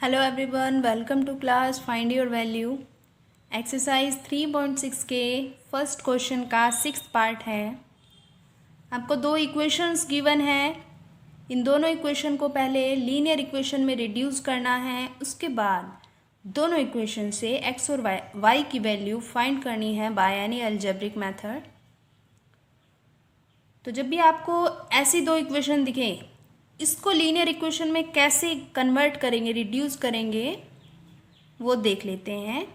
Hello everyone, welcome to class find your value. Exercise 3.6 के first question का 6th part है। आपको दो इक्वेशंस गिवन है। इन दोनों इक्वेशन को पहले लीनियर इक्वेशन में रिड्यूस करना है, उसके बाद दोनों इक्वेशन से एक्स और वाई की वैल्यू फाइंड करनी है बाय एनी अलजेब्रिक मेथड। तो जब भी आपको ऐसी दो इक्वेशन दिखे, इसको लीनियर इक्वेशन में कैसे कन्वर्ट करेंगे, रिड्यूस करेंगे, वो देख लेते हैं।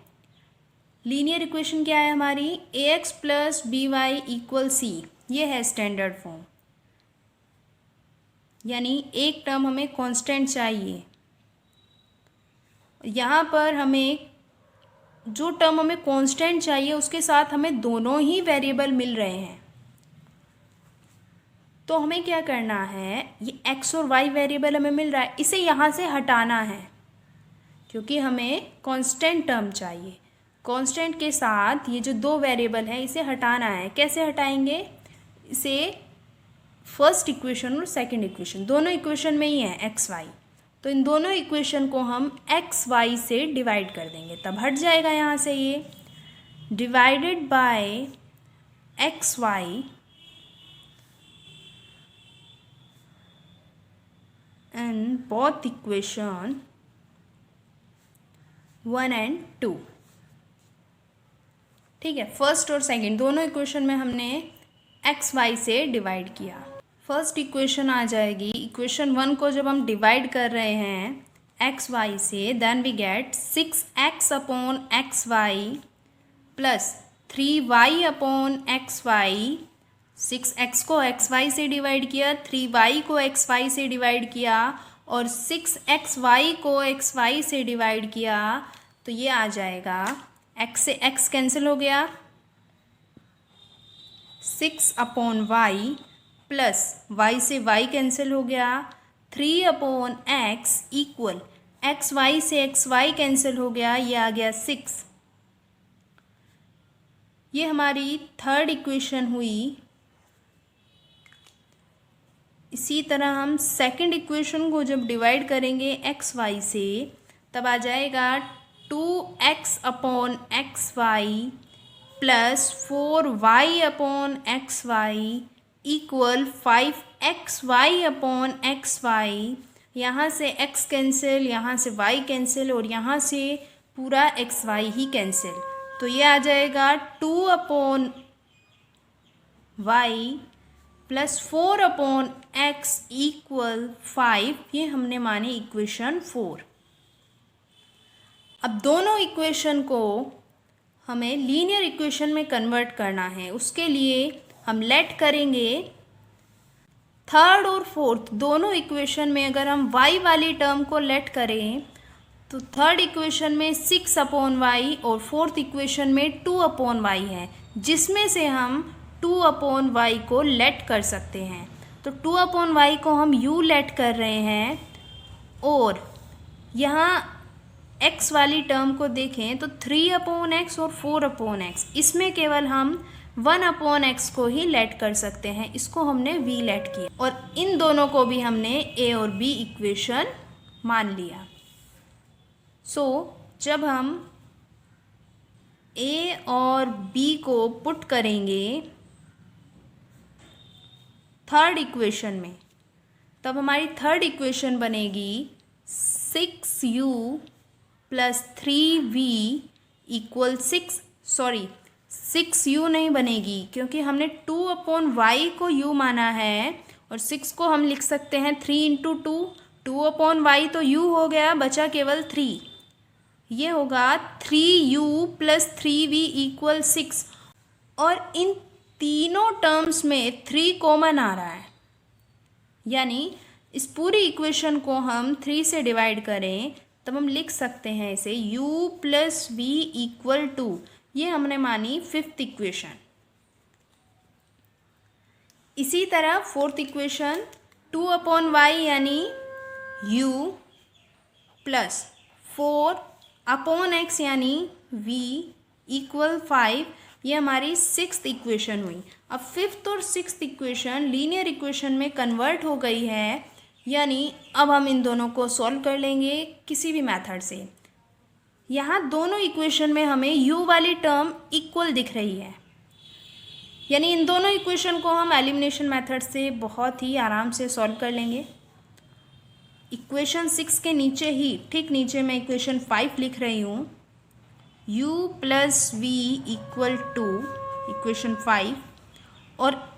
लीनियर इक्वेशन क्या है हमारी? ax plus B Y equal C, ये है स्टैंडर्ड फॉर्म। यानी एक टर्म हमें कांस्टेंट चाहिए। यहाँ पर हमें जो टर्म हमें कांस्टेंट चाहिए उसके साथ हमें दोनों ही वेरिएबल मिल रहे हैं। तो हमें क्या करना है, ये x और y वेरिएबल हमें मिल रहा है, इसे यहाँ से हटाना है क्योंकि हमें कांस्टेंट टर्म चाहिए। कांस्टेंट के साथ ये जो दो वेरिएबल है इसे हटाना है। कैसे हटाएंगे? इसे फर्स्ट इक्वेशन और सेकंड इक्वेशन, दोनों इक्वेशन में ही है एक्स वाई, तो इन दोनों इक्वेशन को हम एक्स वाई से डिवाइड कर देंगे, तब हट जाएगा यहाँ से। ये divided by X Y and both equation 1 and 2। ठीक है, फर्स्ट और सेकंड दोनों इक्वेशन में हमने एक्स वाई से डिवाइड किया। फर्स्ट इक्वेशन आ जाएगी, इक्वेशन 1 को जब हम डिवाइड कर रहे हैं एक्स वाई से, then we get 6x upon X Y plus 3y upon X Y. 6x को एक्स वाई से डिवाइड किया, 3y को एक्स वाई से डिवाइड किया और 6xy को एक्स वाई से डिवाइड किया, तो ये आ जाएगा, x से x कैंसिल हो गया, 6 अपॉन वाई प्लस y से y कैंसिल हो गया, 3 upon X equal X Y से एक्स वाई कैंसिल हो गया, ये आ गया 6। ये हमारी थर्ड इक्वेशन हुई। इसी तरह हम सेकंड इक्वेशन को जब डिवाइड करेंगे एक्स वाई से, तब आ जाएगा 2x upon X Y plus 4y upon X Y equal 5xy upon X Y. यहाँ से x कैंसिल, यहाँ से y कैंसिल और यहाँ से पूरा एक्स वाई ही कैंसिल, तो ये आ जाएगा 2 upon Y plus 4 upon X equal 5। ये हमने मानी इक्वेशन 4। अब दोनों इक्वेशन को हमें लीनियर इक्वेशन में कन्वर्ट करना है। उसके लिए हम लेट करेंगे थर्ड और फोर्थ दोनों इक्वेशन में। अगर हम y वाली टर्म को लेट करें तो थर्ड इक्वेशन में 6 अपॉन वाई और फोर्थ इक्वेशन में 2 अपॉन वाई है, जिसमें से हम 2 अपॉन वाई को लेट कर सकते हैं। तो 2 अपॉन वाई को हम u लेट कर रहे हैं और यहाँ x वाली टर्म को देखें तो 3 अपॉन एक्स और 4 अपॉन एक्स, इसमें केवल हम 1 अपॉन एक्स को ही लेट कर सकते हैं, इसको हमने v लेट किया और इन दोनों को भी हमने a और b इक्वेशन मान लिया। सो जब हम a और b को पुट करेंगे थर्ड इक्वेशन में, तब हमारी थर्ड इक्वेशन बनेगी 6u plus 3v equal 6u नहीं बनेगी क्योंकि हमने 2 अपॉन वाई को u माना है और 6 को हम लिख सकते हैं 3 इंटू 2 अपॉन वाई तो u हो गया, बचा केवल 3। ये होगा 3u प्लस 3v इक्वल 6 और इन तीनों टर्म्स में 3 कॉमन आ रहा है, यानी इस पूरी इक्वेशन को हम 3 से डिवाइड करें तब हम लिख सकते हैं इसे u प्लस v इक्वल 2। ये हमने मानी फिफ्थ इक्वेशन। इसी तरह फोर्थ इक्वेशन 2 अपॉन वाई यानी u प्लस 4 अपॉन एक्स यानी v इक्वल 5, ये हमारी सिक्स्थ इक्वेशन हुई। अब फिफ्थ और सिक्स्थ इक्वेशन लीनियर इक्वेशन में कन्वर्ट हो गई है यानी अब हम इन दोनों को सॉल्व कर लेंगे किसी भी मेथड से। यहाँ दोनों इक्वेशन में हमें u वाली टर्म इक्वल दिख रही है, यानी इन दोनों इक्वेशन को हम एलिमिनेशन मेथड से बहुत ही आराम से सॉल्व कर लेंगे। इक्वेशन 6 के नीचे ही ठीक नीचे मैं इक्वेशन 5 लिख रही हूँ, u plus V equal two equation 5, और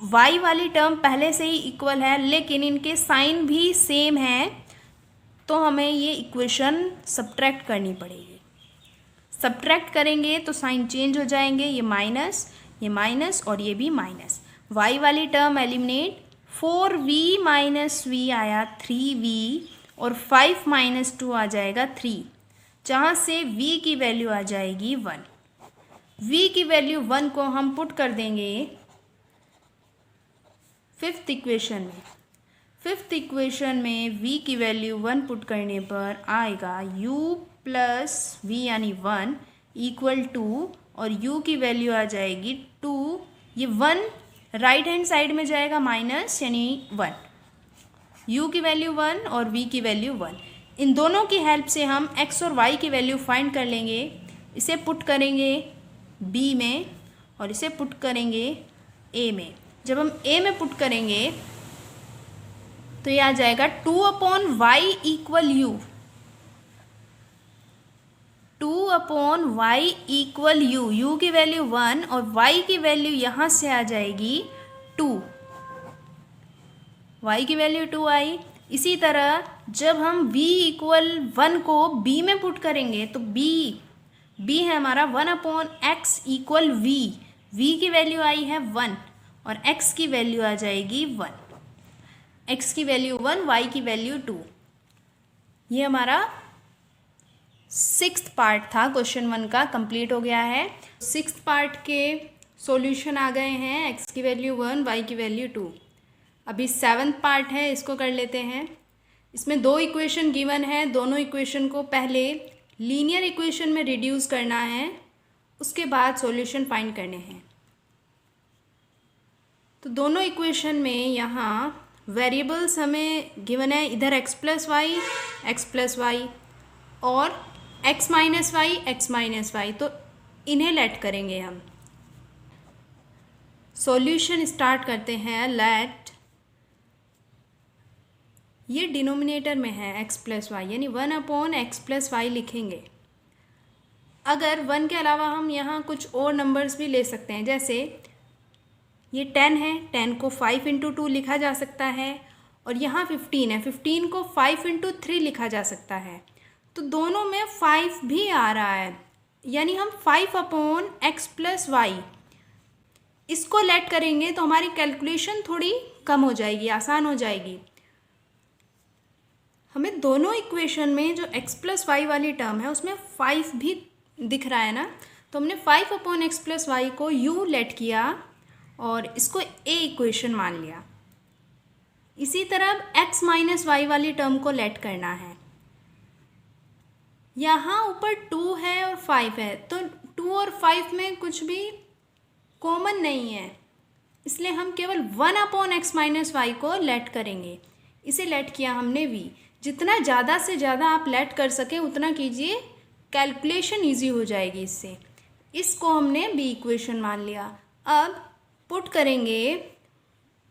y वाली टर्म पहले से ही इक्वल है लेकिन इनके साइन भी सेम हैं, तो हमें ये इक्वेशन सब्ट्रैक्ट करनी पड़ेगी। सब्ट्रैक्ट करेंगे तो साइन चेंज हो जाएंगे, ये माइनस और ये भी माइनस। y वाली term eliminate, 4v minus V आया 3v और 5 माइनस 2 आ जाएगा 3, जहाँ से v की वैल्यू आ जाएगी 1। v की वैल्यू 1 को हम पुट कर देंगे फिफ्थ इक्वेशन में v की वैल्यू 1 पुट करने पर आएगा u प्लस v यानी 1 इक्वल टू, और u की वैल्यू आ जाएगी 2, ये 1 राइट हैंड साइड में जाएगा माइनस यानी 1, u की वैल्यू 1 और v की वैल्यू 1। इन दोनों की हेल्प से हम x और y की वैल्यू फाइंड कर लेंगे। इसे पुट करेंगे b में और इसे पुट करेंगे a में। जब हम a में पुट करेंगे तो ये आ जाएगा 2/y equal u, 2/y equal u की वैल्यू 1 और y की वैल्यू यहाँ से आ जाएगी 2, y की वैल्यू 2 आई। इसी तरह जब हम v इक्वल 1 को b में पुट करेंगे तो b है हमारा 1/x इक्वल v की वैल्यू आई है 1 और x की वैल्यू आ जाएगी 1, x की वैल्यू 1, y की वैल्यू 2। ये हमारा 6th पार्ट था क्वेश्चन 1 का, कंप्लीट हो गया है। 6th पार्ट के सॉल्यूशन आ गए हैं, x की वैल्यू 1, y की वैल्यू 2। अभी 7th पार्ट है, इसको कर लेते हैं। इसमें 2 इक्वेशन गिवन है, दोनों इक्वेशन को पहले लीनियर इक्वेशन में रिड्यूस करना है, उसके बाद सॉल्यूशन फाइंड करने हैं। तो दोनों इक्वेशन में यहाँ वेरिएबल्स हमें गिवन है, इधर x प्लस वाई और x माइनस वाई, तो इन्हें लेट करेंगे हम। सॉल्यूशन स्टार्ट करते हैं। लेट, ये डिनोमिनेटर में है x प्लस वाई यानी 1/x प्लस वाई लिखेंगे। अगर 1 के अलावा हम यहाँ कुछ और नंबर्स भी ले सकते हैं, जैसे ये 10 है, 10 को 5 × 2 लिखा जा सकता है, और यहाँ 15 है, 15 को 5 × 3 लिखा जा सकता है। तो दोनों में 5 भी आ रहा है, यानी हम 5/x प्लस वाई इसको लेट करेंगे तो हमारी कैलकुलेशन थोड़ी कम हो जाएगी, आसान हो जाएगी। हमें दोनों इक्वेशन में जो x प्लस वाई वाली टर्म है उसमें 5 भी दिख रहा है ना, तो हमने 5/x प्लस वाई को u लेट किया और इसको a इक्वेशन मान लिया। इसी तरह x माइनस वाई वाली टर्म को लेट करना है। यहाँ ऊपर 2 है और 5 है, तो 2 और 5 में कुछ भी कॉमन नहीं है, इसलिए हम केवल 1/x माइनस वाई को लेट करेंगे। इसे लेट किया हमने v। जितना ज़्यादा से ज़्यादा आप लेट कर सके उतना कीजिए, कैलकुलेशन इजी हो जाएगी इससे। इसको हमने b इक्वेशन मान लिया। अब पुट करेंगे,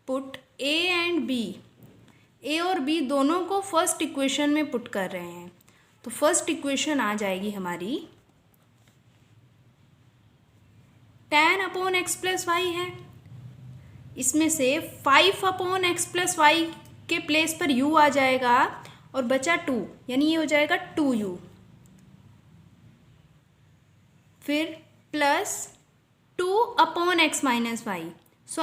put a and b, a और b दोनों को फर्स्ट इक्वेशन में पुट कर रहे हैं, तो फर्स्ट इक्वेशन आ जाएगी हमारी 10/x प्लस वाई है। इसमें से 5/x प्लस वाई के प्लेस पर u आ जाएगा और बचा 2, यानी ये हो जाएगा 2u। फिर प्लस 2/x माइनस वाई, सो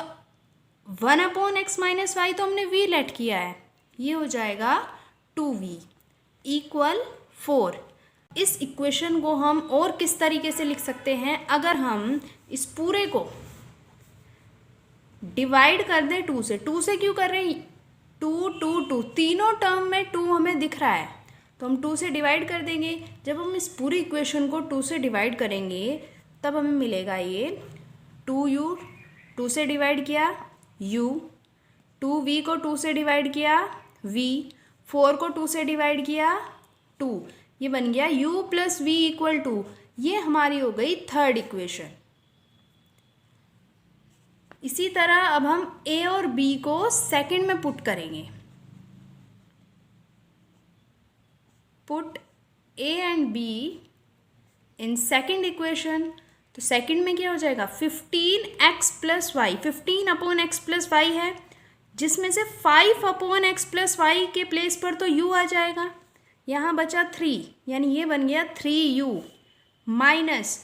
1/x माइनस वाई तो हमने v लेट किया है, ये हो जाएगा 2v इक्वल 4। इस इक्वेशन को हम और किस तरीके से लिख सकते हैं, अगर हम इस पूरे को डिवाइड कर दें 2 से। 2 से क्यों कर रहे हैं, 2 2 2 तीनों टर्म में 2 हमें दिख रहा है, तो हम 2 से डिवाइड कर देंगे। जब हम इस पूरी इक्वेशन को 2 से डिवाइड करेंगे तब हमें मिलेगा ये 2u, 2 से डिवाइड किया u, 2v को 2 से डिवाइड किया v, 4 को 2 से डिवाइड किया 2, ये बन गया u plus v equal two, ये हमारी हो गई थर्ड इक्वेशन। इसी तरह अब हम a और b को सेकंड में पुट करेंगे। Put a and b in second equation, तो सेकंड में क्या हो जाएगा 15x plus Y, 15 upon x plus Y है, जिसमें से 5 अपॉन एक्स प्लस वाई के प्लेस पर तो u आ जाएगा, यहाँ बचा 3, यानी ये बन गया 3u माइनस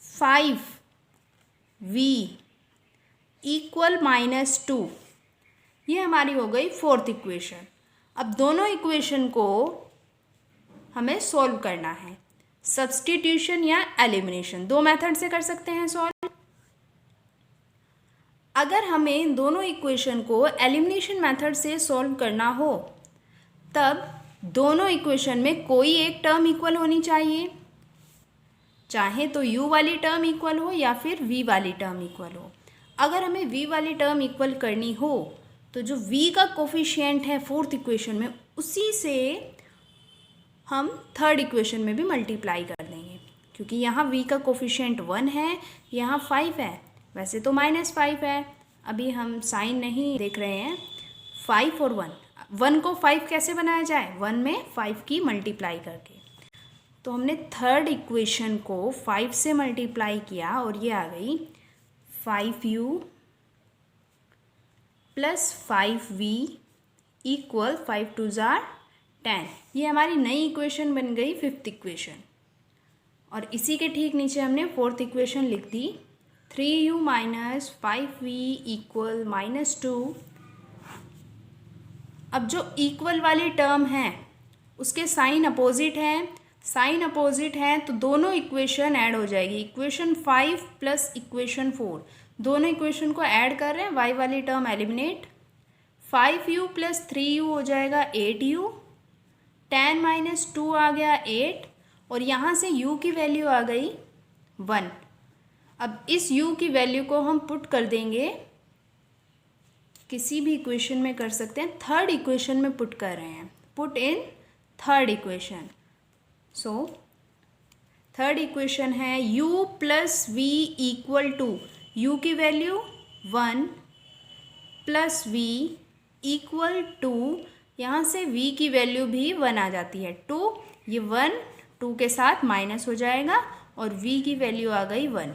5v इक्वल -2। ये हमारी हो गई फोर्थ इक्वेशन। अब दोनों इक्वेशन को हमें सॉल्व करना है, सब्स्टिट्यूशन या एलिमिनेशन, दो मेथड से कर सकते हैं सॉल्व। अगर हमें दोनों इक्वेशन को एलिमिनेशन मेथड से सॉल्व करना हो, तब दोनों इक्वेशन में कोई एक टर्म इक्वल होनी चाहिए, चाहे तो u वाली टर्म इक्वल हो या फिर v वाली टर्म इक्वल हो। अगर हमें v वाली टर्म इक्वल करनी हो तो जो v का कोफिशिएंट है फोर्थ इक्वेशन में, उसी से हम थर्ड इक्वेशन में भी मल्टीप्लाई कर देंगे, क्योंकि यहाँ v का कोफिशिएंट 1 है, यहाँ 5 है, वैसे तो -5 है, अभी हम साइन नहीं देख रहे हैं। 5 और 1 को 5 कैसे बनाया जाए, 1 में 5 की मल्टीप्लाई करके। तो हमने थर्ड इक्वेशन को 5 से मल्टीप्लाई किया और ये आ गई 5u plus 5v equal 5 2 jar 10। ये हमारी नई इक्वेशन बन गई फिफ्थ इक्वेशन। और इसी के ठीक नीचे हमने फोर्थ इक्वेशन लिख दी, 3u माइनस 5v इक्वल -2। अब जो इक्वल वाली टर्म है उसके साइन अपोजिट है, साइन अपोजिट है तो दोनों इक्वेशन ऐड हो जाएगी, इक्वेशन 5 प्लस इक्वेशन 4, दोनों इक्वेशन को ऐड कर रहे हैं, y वाली term eliminate, 5u plus 3u हो जाएगा 8u, 10 माइनस 2 आ गया 8, और यहाँ से u की वैल्यू आ गई 1। अब इस u की वैल्यू को हम पुट कर देंगे, किसी भी इक्वेशन में कर सकते हैं, थर्ड इक्वेशन में पुट कर रहे हैं, put in third equation. So third equation है u plus v equal to, u की value 1 plus v equal to, यहाँ से v की वैल्यू भी 1 आ जाती है 2, ये 1 2 के साथ माइनस हो जाएगा और v की वैल्यू आ गई 1।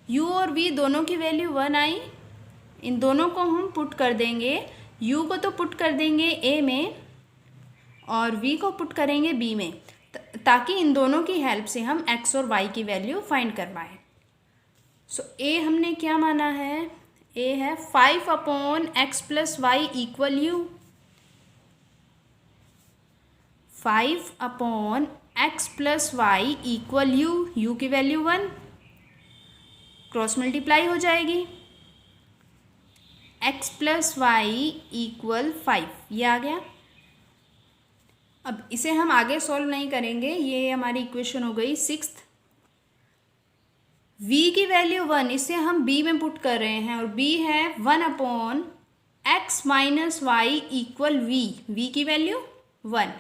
u और v दोनों की वैल्यू 1 आई, इन दोनों को हम पुट कर देंगे, u को तो पुट कर देंगे a में और v को पुट करेंगे b में, ताकि इन दोनों की हेल्प से हम x और y की वैल्यू फाइंड कर पाएँ। सो a हमने क्या माना है, a है 5 upon x plus y equal u, 5 upon x plus y equal u की वैल्यू 1, क्रॉस मल्टीप्लाई हो जाएगी, x प्लस वाई इक्वल 5, ये आ गया। अब इसे हम आगे सॉल्व नहीं करेंगे, ये हमारी इक्वेशन हो गई सिक्स्थ। v की वैल्यू 1, इसे हम b में पुट कर रहे हैं और b है 1 upon x minus y equal v की वैल्यू 1,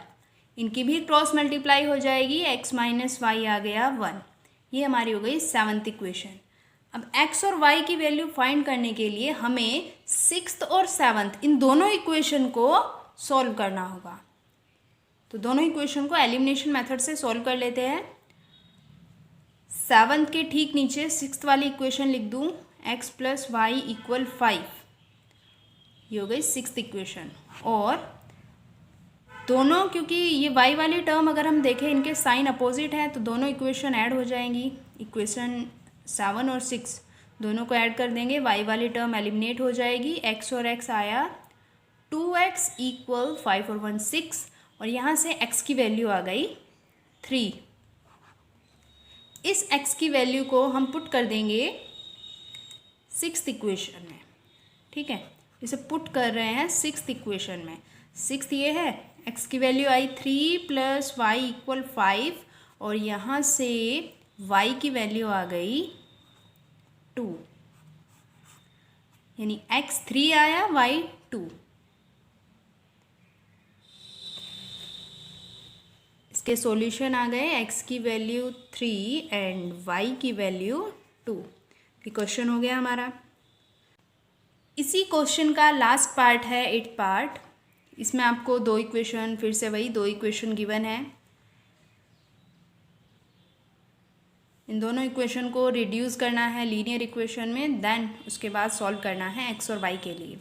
इनकी भी क्रॉस मल्टीप्लाई हो जाएगी, x माइनस वाई आ गया 1, ये हमारी हो गई सेवन्थ इक्वेशन। अब x और y की वैल्यू फाइंड करने के लिए हमें सिक्स्थ और सेवन्थ इन दोनों इक्वेशन को सॉल्व करना होगा, तो दोनों इक्वेशन को एलिमिनेशन मेथड से सॉल्व कर लेते हैं। सेवन्थ के ठीक नीचे सिक्स्थ वाली इक्वेशन लिख दूँ, x प्लस वाई इक्वल 5, ये हो गई सिक्स्थ इक्वेशन। और दोनों, क्योंकि ये y वाली टर्म अगर हम देखें इनके साइन अपोजिट हैं, तो दोनों इक्वेशन ऐड हो जाएंगी, इक्वेशन 7 और 6 दोनों को ऐड कर देंगे, y वाली टर्म एलिमिनेट हो जाएगी, x और x आया 2x इक्वल 5 और 1 6, और यहाँ से x की वैल्यू आ गई 3। इस x की वैल्यू को हम पुट कर देंगे सिक्स्थ इक्वेशन में, ठीक है, इसे पुट कर रहे हैं सिक्स्थ इक्वेशन में। सिक्स्थ ये है, x की वैल्यू आई 3 प्लस वाई इक्वल 5, और यहाँ से y की वैल्यू आ गई 2, यानी x 3 आया, y 2। इसके सॉल्यूशन आ गए, x की वैल्यू 3 एंड y की वैल्यू 2। ये क्वेश्चन हो गया हमारा। इसी क्वेश्चन का लास्ट पार्ट है 8th पार्ट। इसमें आपको दो इक्वेशन, फिर से वही दो इक्वेशन गिवन है। इन दोनों इक्वेशन को रिड्यूस करना है लीनियर इक्वेशन में, देन उसके बाद सॉल्व करना है x और y के लिए।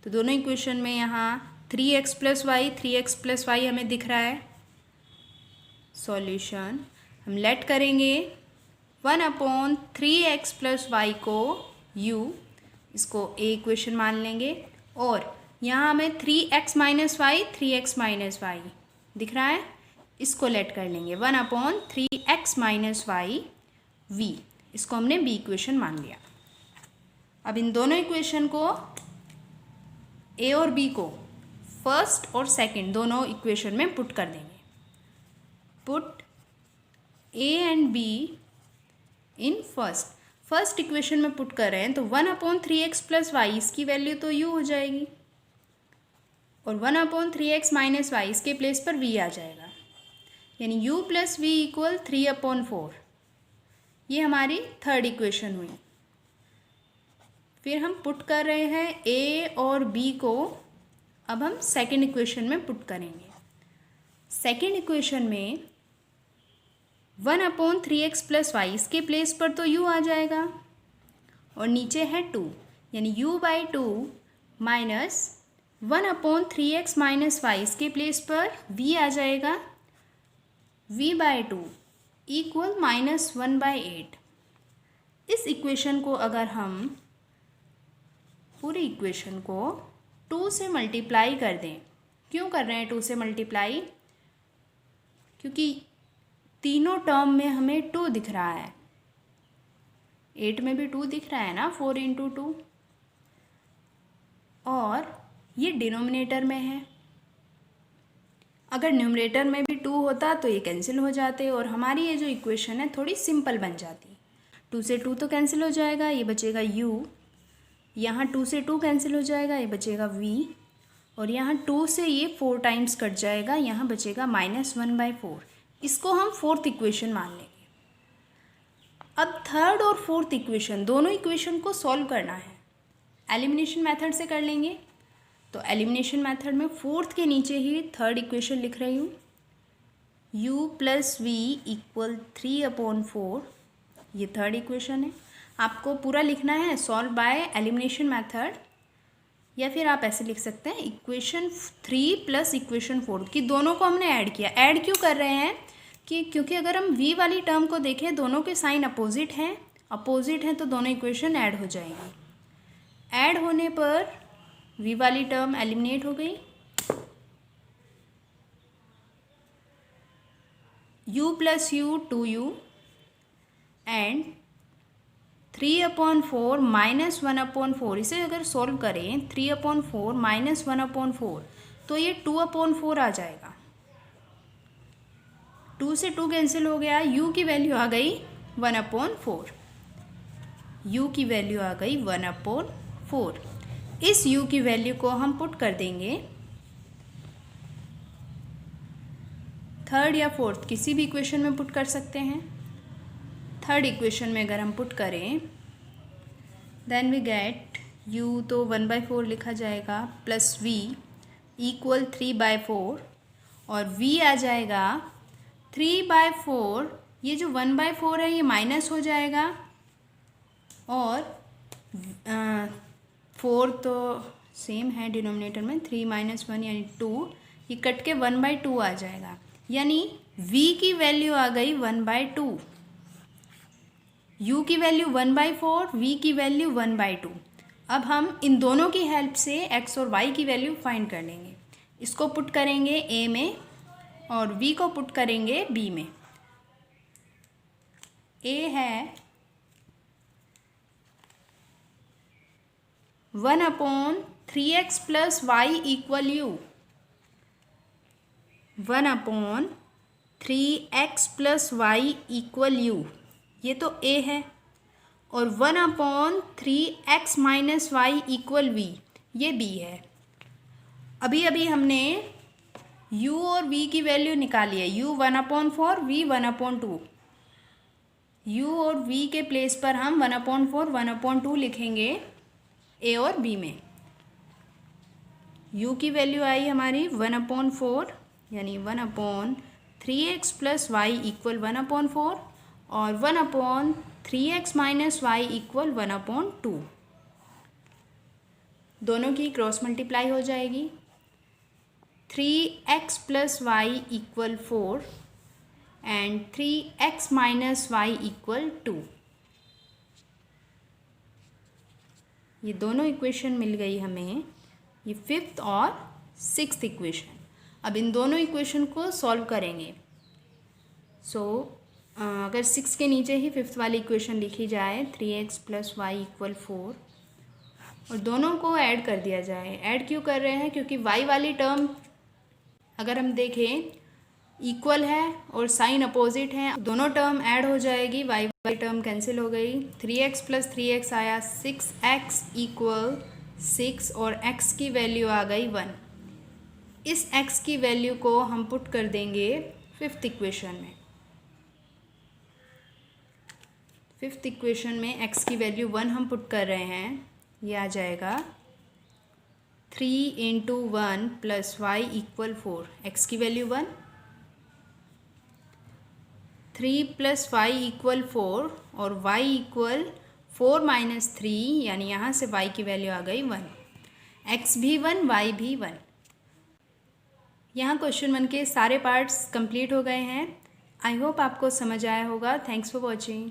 तो दोनों इक्वेशन में यहाँ 3x + y 3x + y हमें दिख रहा है। सॉल्यूशन हम लेट करेंगे 1/3x + y को u, इसको a इक्वेशन मान लेंगे, और यहाँ हमें 3x - y 3x - y दिख रहा है, इसको लेट कर लेंगे 1/3x - y v, इसको हमने b इक्वेशन मान लिया। अब इन दोनों इक्वेशन को a और b को फर्स्ट और सेकंड दोनों इक्वेशन में पुट कर देंगे। Put a and b in first equation में पुट कर रहे हैं, तो 1/3x + y इसकी वैल्यू तो u हो जाएगी, और 1/3x - y इसके प्लेस पर v आ जाएगा, यानी u + v = 3/4। ये हमारी थर्ड इक्वेशन हुई। फिर हम पुट कर रहे हैं a और b को, अब हम सेकंड इक्वेशन में पुट करेंगे। सेकंड इक्वेशन में 1/3x + y इसके प्लेस पर तो u आ जाएगा, और नीचे है 2, यानी u/2 माइनस 1/3x - y इसके प्लेस पर v आ जाएगा, v/2 = -1/8। इस इक्वेशन को अगर हम पूरी इक्वेशन को 2 से मल्टीप्लाई कर दें, क्यों कर रहे हैं 2 से मल्टीप्लाई? क्योंकि तीनों टर्म में हमें 2 दिख रहा है। 8 में भी 2 दिख रहा है ना, 4 × 2, और ये डिनोमिनेटर में है। अगर न्यूमरेटर में भी 2 होता तो ये कैंसिल हो जाते, और हमारी ये जो इक्वेशन है थोड़ी सिंपल बन जाती। 2 से 2 तो कैंसिल हो जाएगा, ये बचेगा u, यहाँ 2 से 2 कैंसिल हो जाएगा, ये बचेगा v, और यहाँ 2 से ये 4 टाइम्स कट जाएगा, यहाँ बचेगा -1/4। इसको हम फोर्थ इक्वेशन मान लेंगे। अब थर्ड और फोर्थ इक्वेशन दोनों इक्वेशन को सॉल्व करना है, एलिमिनेशन मेथड से कर लेंगे। तो एलिमिनेशन मेथड में फोर्थ के नीचे ही थर्ड इक्वेशन लिख रही हूँ, u + v = 3/4। ये थर्ड इक्वेशन है। आपको पूरा लिखना है सॉल्व बाय एलिमिनेशन मेथड, या फिर आप ऐसे लिख सकते हैं इक्वेशन 3 + इक्वेशन 4, कि दोनों को हमने ऐड किया। ऐड क्यों कर रहे हैं? कि क्योंकि अगर हम v वाली टर्म को देखें, दोनों के साइन अपोजिट हैं तो दोनों इक्वेशन ऐड हो जाएंगी। ऐड होने पर v वाली टर्म एलिमिनेट हो गई, u + u 2u, एंड 3/4 - 1/4। इसे अगर सॉल्व करें 3/4 - 1/4, तो ये 2/4 आ जाएगा। 2 से 2 कैंसिल हो गया, u की वैल्यू आ गई 1/4। u की वैल्यू आ गई 1/4। इस u की वैल्यू को हम पुट कर देंगे थर्ड या फोर्थ, किसी भी इक्वेशन में पुट कर सकते हैं। थर्ड इक्वेशन में अगर हम पुट करें, देन वी गेट u तो 1/4 लिखा जाएगा, प्लस v = 3/4, और v आ जाएगा 3/4। ये जो 1/4 है ये माइनस हो जाएगा, और 4 तो सेम है डिनोमिनेटर में, 3 - 1 यानी 2, ये कट के 1/2 आ जाएगा, यानी v की वैल्यू आ गई 1/2। u की वैल्यू 1/4, v की वैल्यू 1/2। अब हम इन दोनों की हेल्प से x और y की वैल्यू फाइंड कर लेंगे। इसको पुट करेंगे a में, और v को पुट करेंगे b में। a है 1/3x + y = u, 1/3x + y = u, ये तो a है। और 1/3x minus y equal v, ये b है। अभी अभी हमने u और v की वैल्यू निकाली है, u 1/4 v 1/2। u और v के प्लेस पर हम 1/4 1/2 लिखेंगे a और b में। u की वैल्यू आई हमारी 1/4 यानी 1/3x प्लस वाई इक्वल 1/4 और 1/3x माइनस वाई इक्वल 1/2। दोनों की क्रॉस मल्टीप्लाई हो जाएगी। 3x plus y equal 4 and 3x minus y equal 2। ये दोनों इक्वेशन मिल गई हमें, ये 5th और 6th इक्वेशन। अब इन दोनों इक्वेशन को सॉल्व करेंगे। अगर 6 के नीचे ही 5th वाली इक्वेशन लिखी जाए 3x प्लस वाई इक्वल 4 और दोनों को ऐड कर दिया जाए। ऐड क्यों कर रहे हैं? क्योंकि y वाली टर्म अगर हम देखें इक्वल है और साइन अपोजिट है, दोनों टर्म ऐड हो जाएगी, y वाली टर्म कैंसिल हो गई। 3x प्लस 3x आया 6x इक्वल 6 और x की वैल्यू आ गई 1। इस x की वैल्यू को हम पुट कर देंगे 5th इक्वेशन में। 5th इक्वेशन में x की वैल्यू 1 हम पुट कर रहे हैं, ये आ जाएगा 3 × 1 प्लस वाई इक्वल 4। x की वैल्यू 1, 3 प्लस वाई इक्वल 4 और y इक्वल 4 माइनस 3, यानी यहाँ से y की वैल्यू आ गई 1। x भी 1, y भी 1। यहाँ क्वेश्चन 1 के सारे पार्ट्स कंप्लीट हो गए हैं। आई होप आपको समझ आया होगा। Thanks for watching.